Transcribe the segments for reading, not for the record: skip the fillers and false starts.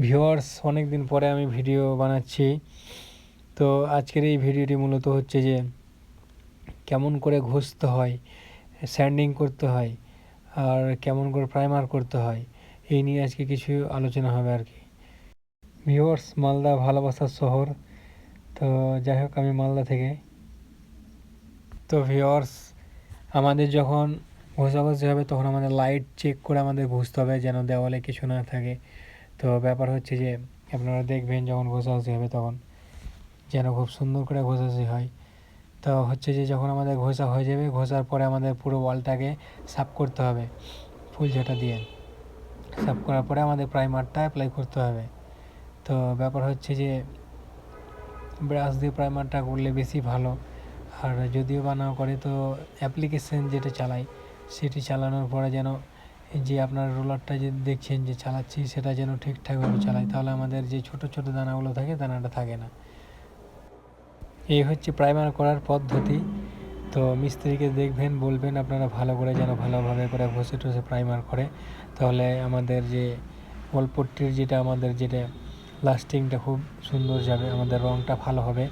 Viewers, অনেক দিন পরে আমি ভিডিও বানাচ্ছি। তো আজকের এই ভিডিওটি মূলত হচ্ছে যে কেমন করে ঘষতে হয়, স্যান্ডিং করতে হয়, আর কেমন করে প্রাইমার করতে হয়, এই নিয়ে আজকে কিছু আলোচনা হবে আর কি। ভিউয়ার্স, মালদা ভালোবাসার শহর। তো যাই হোক, আমি মালদা থেকে। তো ভিউয়ার্স, আমাদের যখন ঘষাঘষি হবে তখন আমাদের লাইট চেক করে আমাদের ঘষতে হবে, যেন দেওয়ালে কিছু না থাকে। তো ব্যাপার হচ্ছে যে আপনারা দেখবেন যখন ঘষাঘষি হবে তখন যেন খুব সুন্দর করে ঘষাঘষি হয়। তো হচ্ছে যে যখন আমাদের ঘষা হয়ে যাবে, ঘষার পরে আমাদের পুরো ওয়ালটাকে সাফ করতে হবে ফুল ঝাঁটা দিয়ে। সাফ করার পরে আমাদের প্রাইমারটা অ্যাপ্লাই করতে হবে। তো ব্যাপার হচ্ছে যে ব্রাশ দিয়ে প্রাইমারটা করলে বেশি ভালো। আর যদিও বা না করে তো অ্যাপ্লিকেশন যেটা চালাই, সেটি চালানোর পরে যেন যে আপনার রোলারটা যে দেখছেন যে চালাচ্ছি, সেটা যেন ঠিকঠাকভাবে চালাই, তাহলে আমাদের যে ছোট ছোট দানাগুলো থাকে, দানাটা থাকে না। এই হচ্ছে প্রাইমার করার পদ্ধতি। তো মিস্ত্রিকে দেখবেন, বলবেন আপনারা ভালো করে যেন ভালোভাবে করে ঘষে টষে প্রাইমার করে, তাহলে আমাদের যে ওয়ালপট্টির আমাদের যেটা লাস্টিংটা খুব সুন্দর যাবে, আমাদের রঙটা ভালো হবে,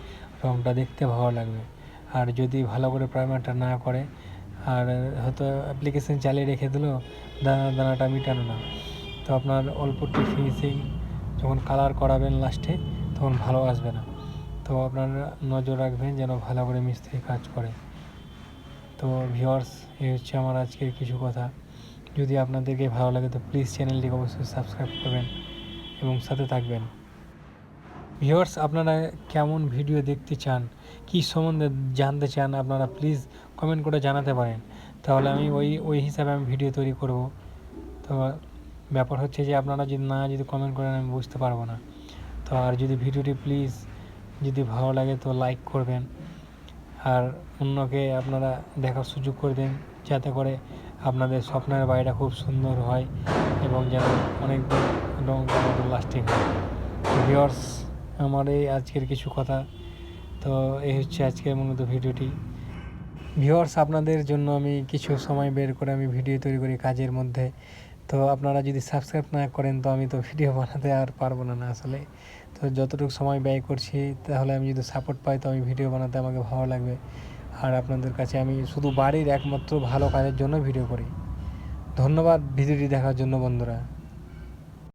রঙটা দেখতে ভালো লাগবে। আর যদি ভালো করে প্রাইমারটা না করে আর হয়তো অ্যাপ্লিকেশন চালিয়ে রেখে দিল, দানাটা মিটানো না, তো আপনার ওয়ালপট্টি ফিনিশিং যখন কালার করাবেন লাস্টে, তখন ভালো আসবে না। তো আপনারা নজর রাখবেন যেন ভালো করে মিস্ত্রি কাজ করে। তো ভিউয়ার্স, এই হচ্ছে আমার আজকের কিছু কথা। যদি আপনাদেরকে ভালো লাগে তো প্লিজ চ্যানেলটিকে অবশ্যই সাবস্ক্রাইব করবেন এবং সাথে থাকবেন। ভিউয়ার্স, আপনারা কেমন ভিডিও দেখতে চান, কী সম্বন্ধে জানতে চান, আপনারা প্লিজ কমেন্ট করে জানাতে পারেন, তাহলে আমি ওই হিসাবে আমি ভিডিও তৈরি করব। তো ব্যাপার হচ্ছে যে আপনারা যদি কমেন্ট করেন, আমি বুঝতে পারবো না। তো আর যদি ভিডিওটি প্লিজ যদি ভালো লাগে তো লাইক করবেন, আর অন্যকে আপনারা দেখার সুযোগ করে দিন, যাতে করে আপনাদের স্বপ্নের বাড়িটা খুব সুন্দর হয় এবং যেন অনেক দিন আমাদের লাস্টিং হয়। ভিউয়ার্স, আমার এই আজকের কিছু কথা। তো এই হচ্ছে আজকের মূলত ভিডিওটি। ভিউয়ার্স, আপনাদের জন্য আমি কিছু সময় বের করে আমি ভিডিও তৈরি করি কাজের মধ্যে। তো আপনারা যদি সাবস্ক্রাইব না করেন তো আমি তো ভিডিও বানাতে আর পারবো না আসলে। তো যতটুকু সময় ব্যয় করছি, তাহলে আমি যদি সাপোর্ট পাই তো আমি ভিডিও বানাতে আমাকে ভালো লাগবে। আর আপনাদের কাছে আমি শুধু বাড়ির একমাত্র ভালো কাজের জন্য ভিডিও করি। ধন্যবাদ ভিডিওটি দেখার জন্য বন্ধুরা।